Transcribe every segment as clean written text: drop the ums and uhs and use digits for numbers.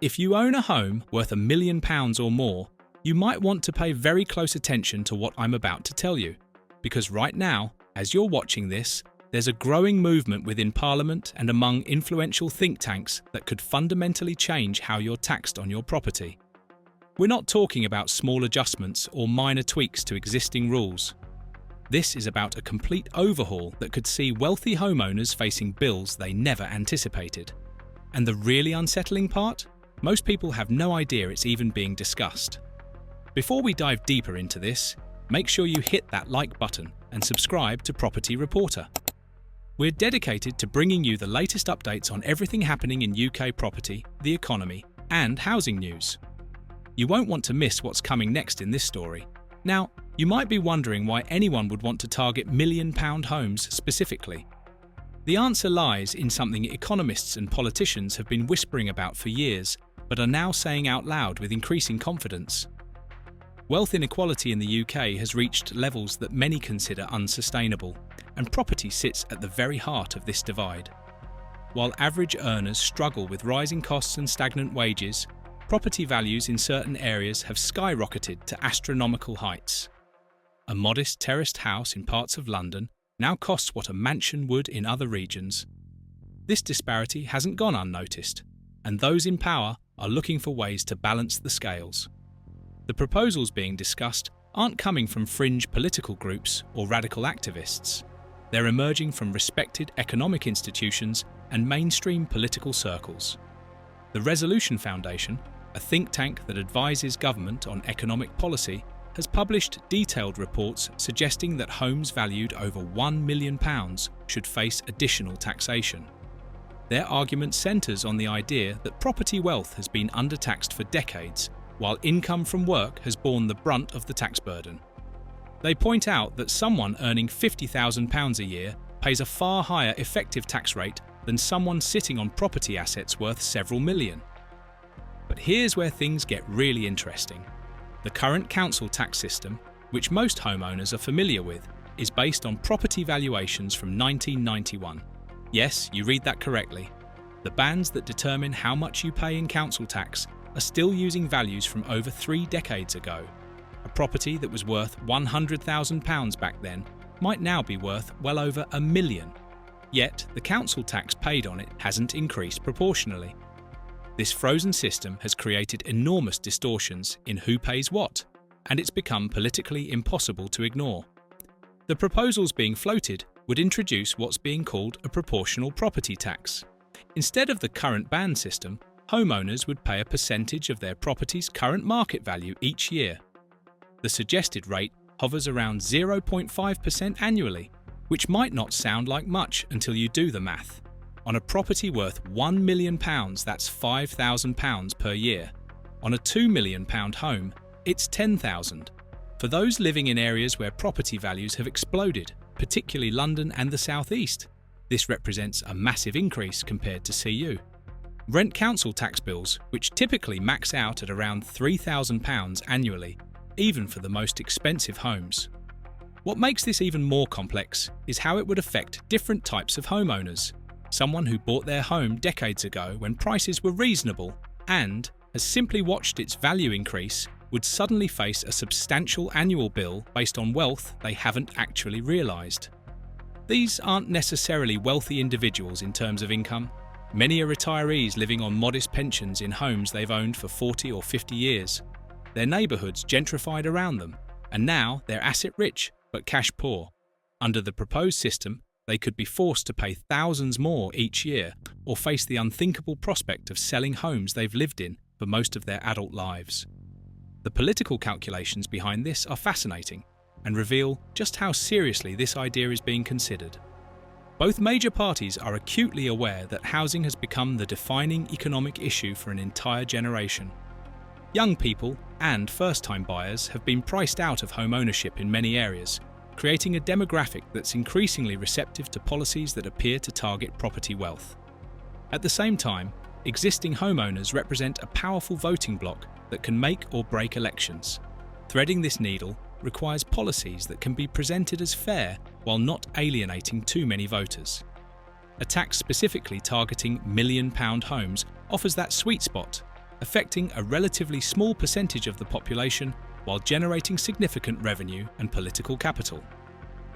If you own a home worth £1 million or more, you might want to pay very close attention to what I'm about to tell you, because right now, as you're watching this, there's a growing movement within Parliament and among influential think tanks that could fundamentally change how you're taxed on your property. We're not talking about small adjustments or minor tweaks to existing rules. This is about a complete overhaul that could see wealthy homeowners facing bills they never anticipated. And the really unsettling part? Most people have no idea it's even being discussed. Before we dive deeper into this, make sure you hit that like button and subscribe to Property Reporter. We're dedicated to bringing you the latest updates on everything happening in UK property, the economy, and housing news. You won't want to miss what's coming next in this story. Now, you might be wondering why anyone would want to target £1 million homes specifically. The answer lies in something economists and politicians have been whispering about for years, but are now saying out loud with increasing confidence. Wealth inequality in the UK has reached levels that many consider unsustainable, and property sits at the very heart of this divide. While average earners struggle with rising costs and stagnant wages, property values in certain areas have skyrocketed to astronomical heights. A modest terraced house in parts of London now costs what a mansion would in other regions. This disparity hasn't gone unnoticed, and those in power are looking for ways to balance the scales. The proposals being discussed aren't coming from fringe political groups or radical activists. They're emerging from respected economic institutions and mainstream political circles. The Resolution Foundation, a think tank that advises government on economic policy, has published detailed reports suggesting that homes valued over £1 million should face additional taxation. Their argument centres on the idea that property wealth has been undertaxed for decades, while income from work has borne the brunt of the tax burden. They point out that someone earning £50,000 a year pays a far higher effective tax rate than someone sitting on property assets worth several million. But here's where things get really interesting. The current council tax system, which most homeowners are familiar with, is based on property valuations from 1991. Yes, you read that correctly. The bands that determine how much you pay in council tax are still using values from over 3 decades ago. A property that was worth £100,000 back then might now be worth well over £1 million. Yet, the council tax paid on it hasn't increased proportionally. This frozen system has created enormous distortions in who pays what, and it's become politically impossible to ignore. The proposals being floated would introduce what's being called a proportional property tax. Instead of the current band system, homeowners would pay a percentage of their property's current market value each year. The suggested rate hovers around 0.5% annually, which might not sound like much until you do the math. On a property worth £1 million, that's £5,000 per year. On a £2 million home, it's £10,000. For those living in areas where property values have exploded, particularly London and the South East, this represents a massive increase compared to CU. Rent council tax bills, which typically max out at around £3,000 annually, even for the most expensive homes. What makes this even more complex is how it would affect different types of homeowners. Someone who bought their home decades ago when prices were reasonable and has simply watched its value increase would suddenly face a substantial annual bill based on wealth they haven't actually realised. These aren't necessarily wealthy individuals in terms of income. Many are retirees living on modest pensions in homes they've owned for 40 or 50 years. Their neighbourhoods gentrified around them, and now they're asset rich but cash poor. Under the proposed system, they could be forced to pay thousands more each year or face the unthinkable prospect of selling homes they've lived in for most of their adult lives. The political calculations behind this are fascinating and reveal just how seriously this idea is being considered. Both major parties are acutely aware that housing has become the defining economic issue for an entire generation. Young people and first-time buyers have been priced out of home ownership in many areas, creating a demographic that's increasingly receptive to policies that appear to target property wealth. At the same time, existing homeowners represent a powerful voting bloc that can make or break elections. Threading this needle requires policies that can be presented as fair while not alienating too many voters. A tax specifically targeting £1 million homes offers that sweet spot, affecting a relatively small percentage of the population while generating significant revenue and political capital.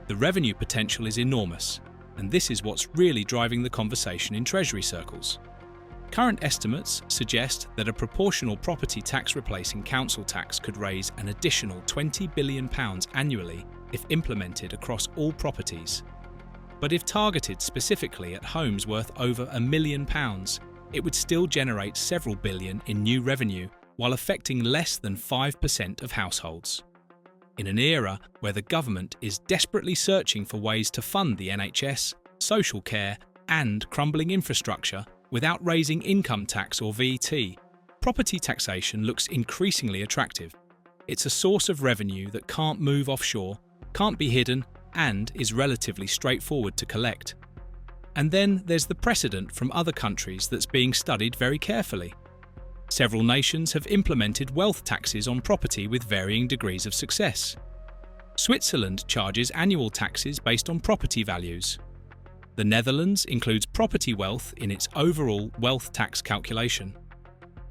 The revenue potential is enormous, and this is what's really driving the conversation in Treasury circles. Current estimates suggest that a proportional property tax replacing council tax could raise an additional £20 billion annually if implemented across all properties. But if targeted specifically at homes worth over £1 million, it would still generate several billion in new revenue while affecting less than 5% of households. In an era where the government is desperately searching for ways to fund the NHS, social care, and crumbling infrastructure without raising income tax or VAT, property taxation looks increasingly attractive. It's a source of revenue that can't move offshore, can't be hidden, and is relatively straightforward to collect. And then there's the precedent from other countries that's being studied very carefully. Several nations have implemented wealth taxes on property with varying degrees of success. Switzerland charges annual taxes based on property values. The Netherlands includes property wealth in its overall wealth tax calculation.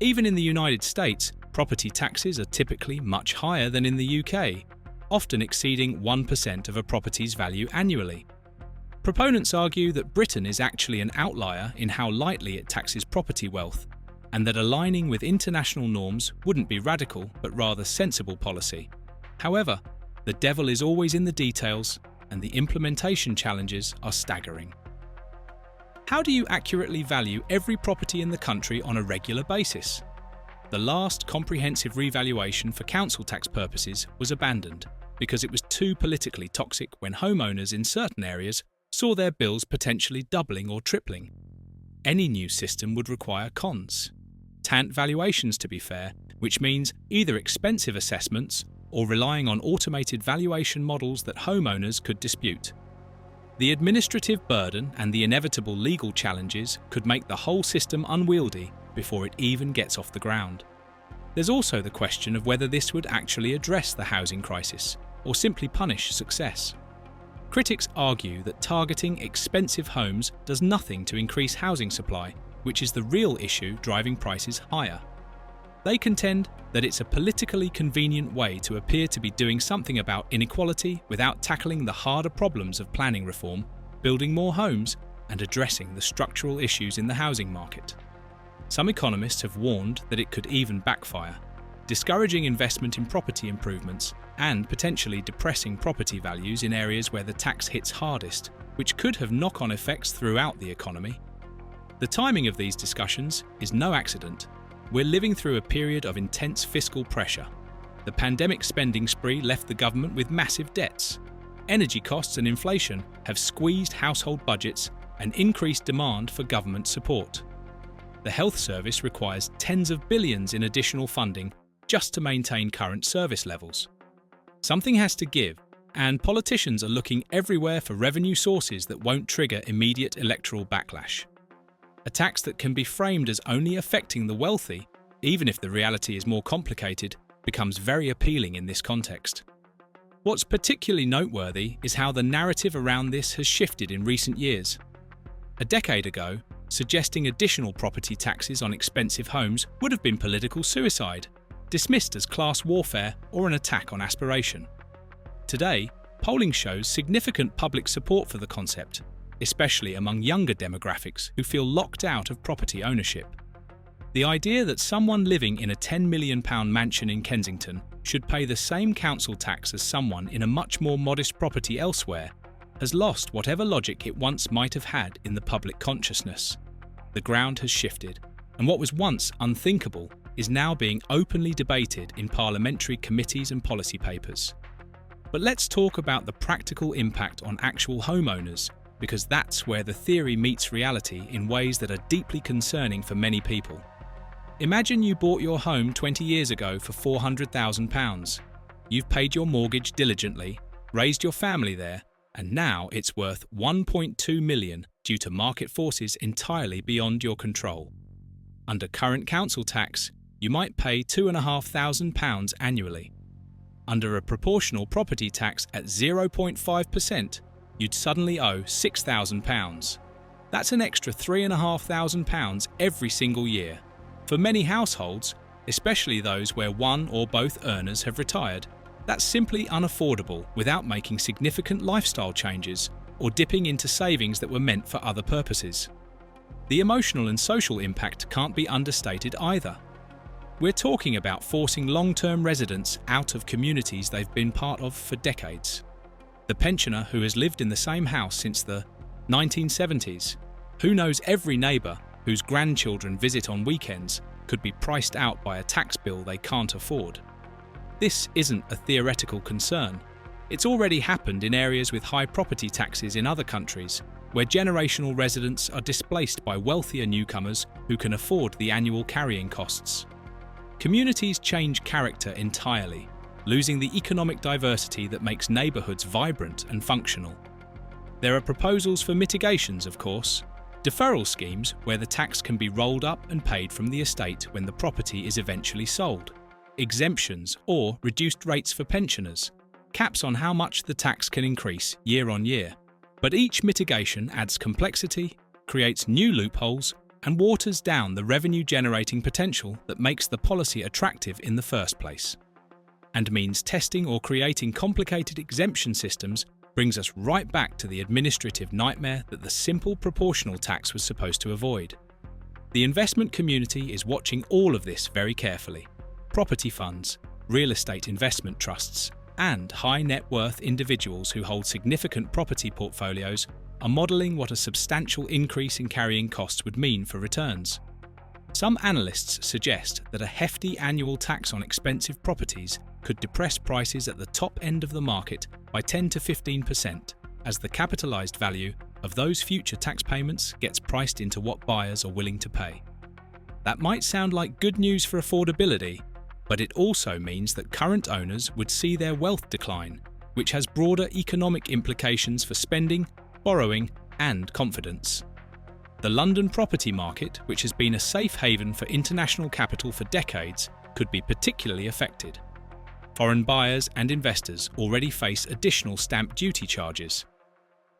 Even in the United States, property taxes are typically much higher than in the UK, often exceeding 1% of a property's value annually. Proponents argue that Britain is actually an outlier in how lightly it taxes property wealth, and that aligning with international norms wouldn't be radical but rather sensible policy. However, the devil is always in the details, and the implementation challenges are staggering. How do you accurately value every property in the country on a regular basis? The last comprehensive revaluation for council tax purposes was abandoned because it was too politically toxic when homeowners in certain areas saw their bills potentially doubling or tripling. Any new system would require cons. TANT valuations, to be fair, which means either expensive assessments or relying on automated valuation models that homeowners could dispute. The administrative burden and the inevitable legal challenges could make the whole system unwieldy before it even gets off the ground. There's also the question of whether this would actually address the housing crisis or simply punish success. Critics argue that targeting expensive homes does nothing to increase housing supply, which is the real issue driving prices higher. They contend that it's a politically convenient way to appear to be doing something about inequality without tackling the harder problems of planning reform, building more homes, and addressing the structural issues in the housing market. Some economists have warned that it could even backfire, discouraging investment in property improvements and potentially depressing property values in areas where the tax hits hardest, which could have knock-on effects throughout the economy. The timing of these discussions is no accident. We're living through a period of intense fiscal pressure. The pandemic spending spree left the government with massive debts. Energy costs and inflation have squeezed household budgets and increased demand for government support. The health service requires tens of billions in additional funding just to maintain current service levels. Something has to give, and politicians are looking everywhere for revenue sources that won't trigger immediate electoral backlash. A tax that can be framed as only affecting the wealthy, even if the reality is more complicated, becomes very appealing in this context. What's particularly noteworthy is how the narrative around this has shifted in recent years. A decade ago, suggesting additional property taxes on expensive homes would have been political suicide, dismissed as class warfare or an attack on aspiration. Today, polling shows significant public support for the concept, especially among younger demographics who feel locked out of property ownership. The idea that someone living in a £10 million mansion in Kensington should pay the same council tax as someone in a much more modest property elsewhere has lost whatever logic it once might have had in the public consciousness. The ground has shifted, and what was once unthinkable is now being openly debated in parliamentary committees and policy papers. But let's talk about the practical impact on actual homeowners, because that's where the theory meets reality in ways that are deeply concerning for many people. Imagine you bought your home 20 years ago for £400,000. You've paid your mortgage diligently, raised your family there, and now it's worth £1.2 million due to market forces entirely beyond your control. Under current council tax, you might pay £2,500 annually. Under a proportional property tax at 0.5%, you'd suddenly owe £6,000. That's an extra £3,500 every single year. For many households, especially those where one or both earners have retired, that's simply unaffordable without making significant lifestyle changes or dipping into savings that were meant for other purposes. The emotional and social impact can't be understated either. We're talking about forcing long-term residents out of communities they've been part of for decades. The pensioner who has lived in the same house since the 1970s, who knows every neighbour, whose grandchildren visit on weekends, could be priced out by a tax bill they can't afford. This isn't a theoretical concern. It's already happened in areas with high property taxes in other countries, where generational residents are displaced by wealthier newcomers who can afford the annual carrying costs. Communities change character entirely, losing the economic diversity that makes neighbourhoods vibrant and functional. There are proposals for mitigations, of course. Deferral schemes where the tax can be rolled up and paid from the estate when the property is eventually sold. Exemptions or reduced rates for pensioners. Caps on how much the tax can increase year on year. But each mitigation adds complexity, creates new loopholes, and waters down the revenue-generating potential that makes the policy attractive in the first place. And means testing or creating complicated exemption systems brings us right back to the administrative nightmare that the simple proportional tax was supposed to avoid. The investment community is watching all of this very carefully. Property funds, real estate investment trusts, and high net worth individuals who hold significant property portfolios are modelling what a substantial increase in carrying costs would mean for returns. Some analysts suggest that a hefty annual tax on expensive properties could depress prices at the top end of the market by 10 to 15%, as the capitalised value of those future tax payments gets priced into what buyers are willing to pay. That might sound like good news for affordability, but it also means that current owners would see their wealth decline, which has broader economic implications for spending, borrowing, and confidence. The London property market, which has been a safe haven for international capital for decades, could be particularly affected. Foreign buyers and investors already face additional stamp duty charges.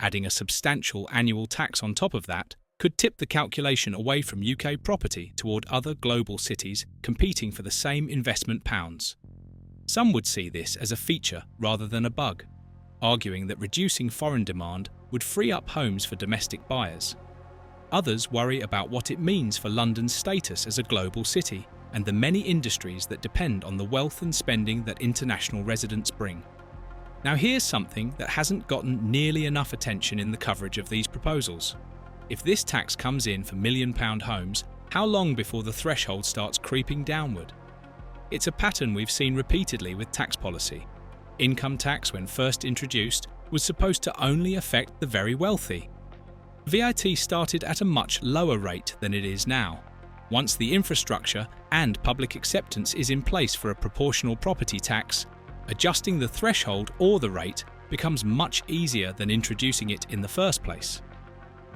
Adding a substantial annual tax on top of that could tip the calculation away from UK property toward other global cities competing for the same investment pounds. Some would see this as a feature rather than a bug, arguing that reducing foreign demand would free up homes for domestic buyers. Others worry about what it means for London's status as a global city and the many industries that depend on the wealth and spending that international residents bring. Now here's something that hasn't gotten nearly enough attention in the coverage of these proposals. If this tax comes in for £1 million homes, how long before the threshold starts creeping downward? It's a pattern we've seen repeatedly with tax policy. Income tax, when first introduced, was supposed to only affect the very wealthy. VAT started at a much lower rate than it is now. Once the infrastructure and public acceptance is in place for a proportional property tax, adjusting the threshold or the rate becomes much easier than introducing it in the first place.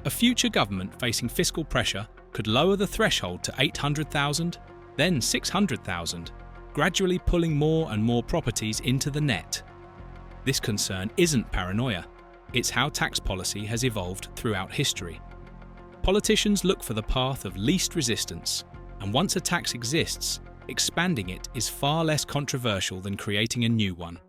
A future government facing fiscal pressure could lower the threshold to 800,000, then 600,000, gradually pulling more and more properties into the net. This concern isn't paranoia. It's how tax policy has evolved throughout history. Politicians look for the path of least resistance, and once a tax exists, expanding it is far less controversial than creating a new one.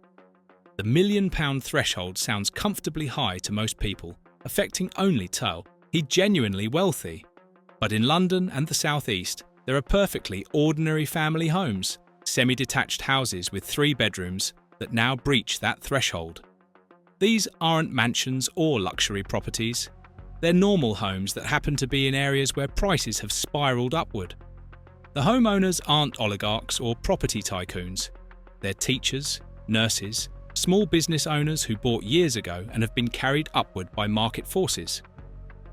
The £1 million threshold sounds comfortably high to most people, affecting only the genuinely wealthy. But in London and the South East, there are perfectly ordinary family homes, semi-detached houses with 3 bedrooms, that now breach that threshold. These aren't mansions or luxury properties. They're normal homes that happen to be in areas where prices have spiraled upward. The homeowners aren't oligarchs or property tycoons. They're teachers, nurses, small business owners who bought years ago and have been carried upward by market forces.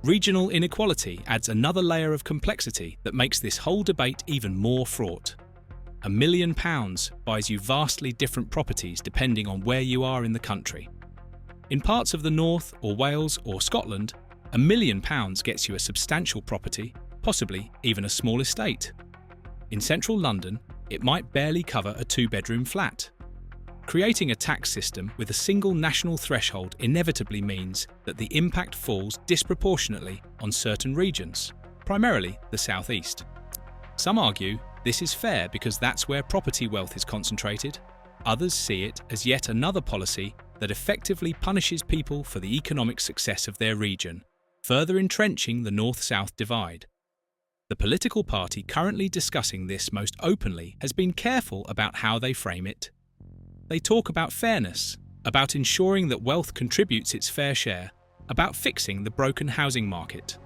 Regional inequality adds another layer of complexity that makes this whole debate even more fraught. £1 million buys you vastly different properties depending on where you are in the country. In parts of the North or Wales or Scotland, £1 million gets you a substantial property, possibly even a small estate. In central London, it might barely cover a 2-bedroom flat. Creating a tax system with a single national threshold inevitably means that the impact falls disproportionately on certain regions, primarily the South East. Some argue this is fair because that's where property wealth is concentrated. Others see it as yet another policy that effectively punishes people for the economic success of their region, further entrenching the North-South divide. The political party currently discussing this most openly has been careful about how they frame it. They talk about fairness, about ensuring that wealth contributes its fair share, about fixing the broken housing market.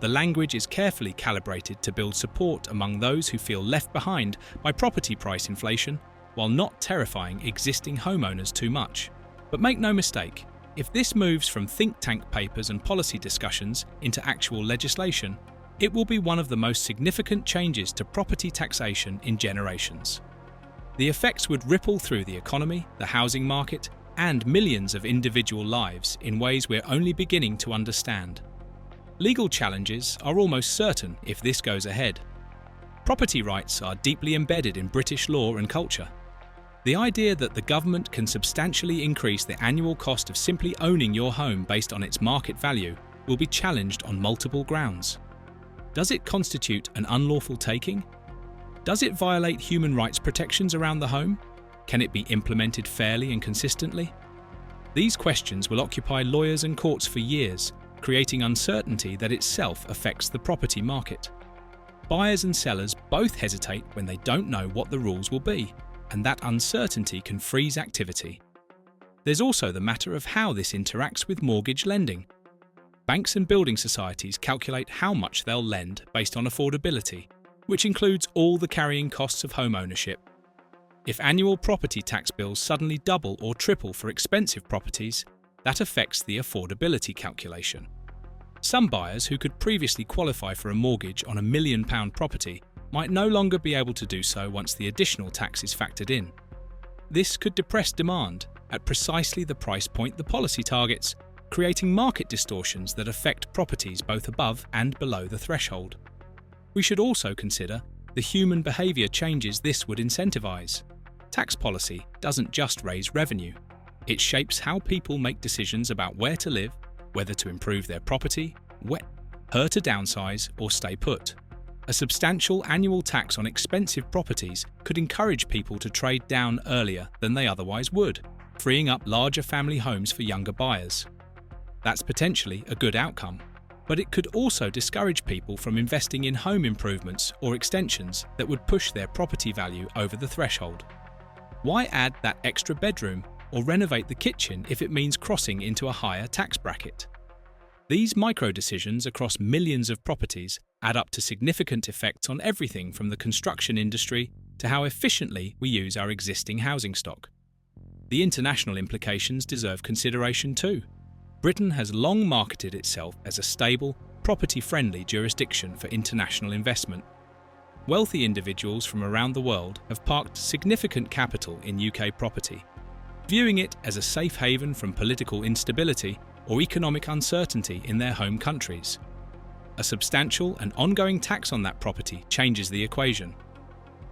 The language is carefully calibrated to build support among those who feel left behind by property price inflation, while not terrifying existing homeowners too much. But make no mistake, if this moves from think tank papers and policy discussions into actual legislation, it will be one of the most significant changes to property taxation in generations. The effects would ripple through the economy, the housing market, and millions of individual lives in ways we're only beginning to understand. Legal challenges are almost certain if this goes ahead. Property rights are deeply embedded in British law and culture. The idea that the government can substantially increase the annual cost of simply owning your home based on its market value will be challenged on multiple grounds. Does it constitute an unlawful taking? Does it violate human rights protections around the home? Can it be implemented fairly and consistently? These questions will occupy lawyers and courts for years, creating uncertainty that itself affects the property market. Buyers and sellers both hesitate when they don't know what the rules will be, and that uncertainty can freeze activity. There's also the matter of how this interacts with mortgage lending. Banks and building societies calculate how much they'll lend based on affordability, which includes all the carrying costs of home ownership. If annual property tax bills suddenly double or triple for expensive properties, that affects the affordability calculation. Some buyers who could previously qualify for a mortgage on a £1 million property might no longer be able to do so once the additional tax is factored in. This could depress demand at precisely the price point the policy targets, creating market distortions that affect properties both above and below the threshold. We should also consider the human behaviour changes this would incentivise. Tax policy doesn't just raise revenue. It shapes how people make decisions about where to live, whether to improve their property, where to downsize or stay put. A substantial annual tax on expensive properties could encourage people to trade down earlier than they otherwise would, freeing up larger family homes for younger buyers. That's potentially a good outcome, but it could also discourage people from investing in home improvements or extensions that would push their property value over the threshold. Why add that extra bedroom or renovate the kitchen if it means crossing into a higher tax bracket? These micro-decisions across millions of properties add up to significant effects on everything from the construction industry to how efficiently we use our existing housing stock. The international implications deserve consideration too. Britain has long marketed itself as a stable, property-friendly jurisdiction for international investment. Wealthy individuals from around the world have parked significant capital in UK property, viewing it as a safe haven from political instability or economic uncertainty in their home countries. A substantial and ongoing tax on that property changes the equation.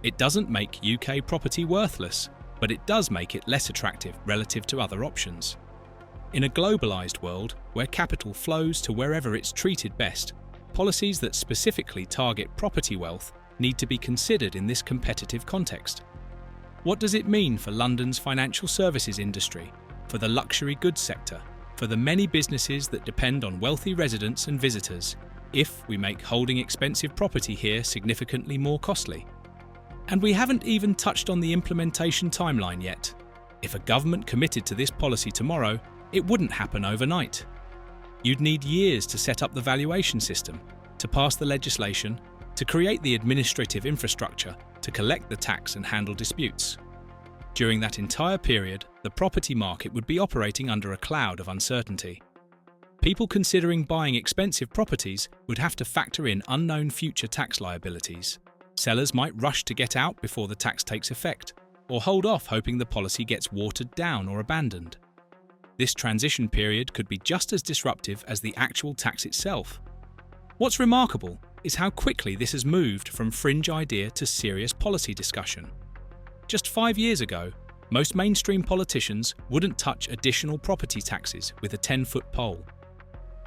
It doesn't make UK property worthless, but it does make it less attractive relative to other options. In a globalised world where capital flows to wherever it's treated best, policies that specifically target property wealth need to be considered in this competitive context. What does it mean for London's financial services industry, for the luxury goods sector, for the many businesses that depend on wealthy residents and visitors, if we make holding expensive property here significantly more costly? And we haven't even touched on the implementation timeline yet. If a government committed to this policy tomorrow, it wouldn't happen overnight. You'd need years to set up the valuation system, to pass the legislation, to create the administrative infrastructure, to collect the tax and handle disputes. During that entire period, the property market would be operating under a cloud of uncertainty. People considering buying expensive properties would have to factor in unknown future tax liabilities. Sellers might rush to get out before the tax takes effect, or hold off hoping the policy gets watered down or abandoned. This transition period could be just as disruptive as the actual tax itself. What's remarkable is how quickly this has moved from fringe idea to serious policy discussion. Just 5 years ago, most mainstream politicians wouldn't touch additional property taxes with a 10-foot pole.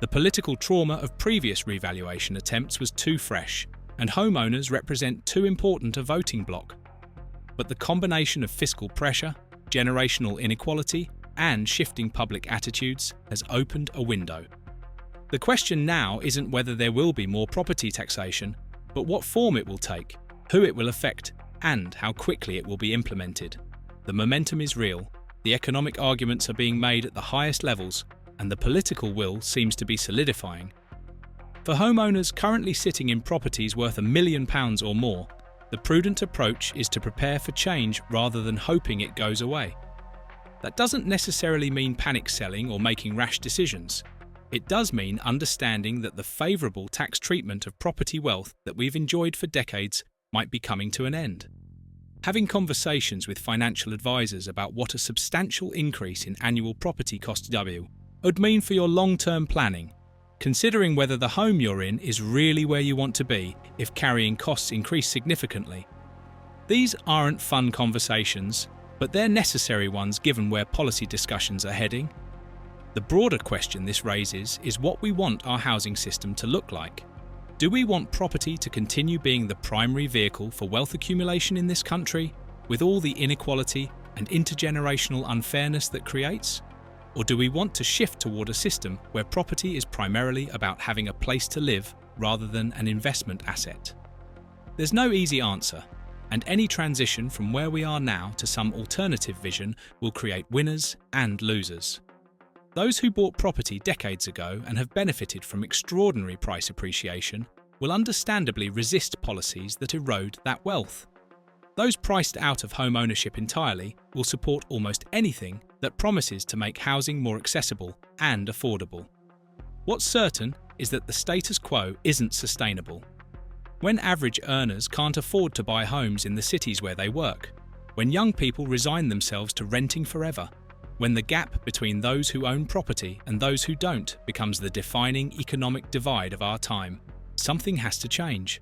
The political trauma of previous revaluation attempts was too fresh, and homeowners represent too important a voting bloc. But the combination of fiscal pressure, generational inequality, and shifting public attitudes has opened a window. The question now isn't whether there will be more property taxation, but what form it will take, who it will affect, and how quickly it will be implemented. The momentum is real, the economic arguments are being made at the highest levels, and the political will seems to be solidifying. For homeowners currently sitting in properties worth £1 million or more, the prudent approach is to prepare for change rather than hoping it goes away. That doesn't necessarily mean panic selling or making rash decisions. It does mean understanding that the favourable tax treatment of property wealth that we've enjoyed for decades might be coming to an end. Having conversations with financial advisors about what a substantial increase in annual property costs would mean for your long-term planning, considering whether the home you're in is really where you want to be if carrying costs increase significantly. These aren't fun conversations, but they're necessary ones given where policy discussions are heading. The broader question this raises is what we want our housing system to look like. Do we want property to continue being the primary vehicle for wealth accumulation in this country, with all the inequality and intergenerational unfairness that creates? Or do we want to shift toward a system where property is primarily about having a place to live rather than an investment asset? There's no easy answer, and any transition from where we are now to some alternative vision will create winners and losers. Those who bought property decades ago and have benefited from extraordinary price appreciation will understandably resist policies that erode that wealth. Those priced out of home ownership entirely will support almost anything that promises to make housing more accessible and affordable. What's certain is that the status quo isn't sustainable. When average earners can't afford to buy homes in the cities where they work, when young people resign themselves to renting forever, when the gap between those who own property and those who don't becomes the defining economic divide of our time, something has to change.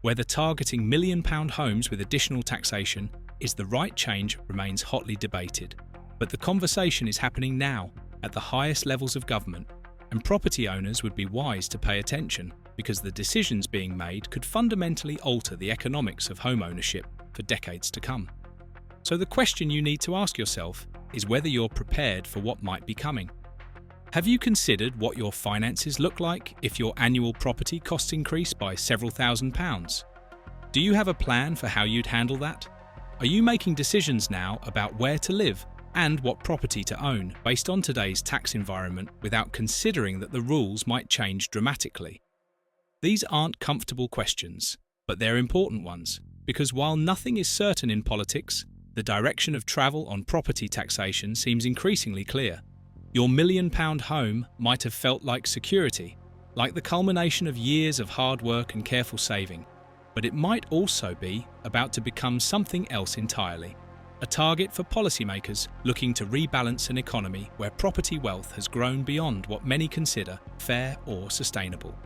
Whether targeting million-pound homes with additional taxation is the right change remains hotly debated. But the conversation is happening now, at the highest levels of government, and property owners would be wise to pay attention because the decisions being made could fundamentally alter the economics of home ownership for decades to come. So the question you need to ask yourself is whether you're prepared for what might be coming. Have you considered what your finances look like if your annual property costs increase by several £1,000s? Do you have a plan for how you'd handle that? Are you making decisions now about where to live and what property to own based on today's tax environment without considering that the rules might change dramatically? These aren't comfortable questions, but they're important ones, because while nothing is certain in politics, the direction of travel on property taxation seems increasingly clear. Your £1 million home might have felt like security, like the culmination of years of hard work and careful saving, but it might also be about to become something else entirely. A target for policymakers looking to rebalance an economy where property wealth has grown beyond what many consider fair or sustainable.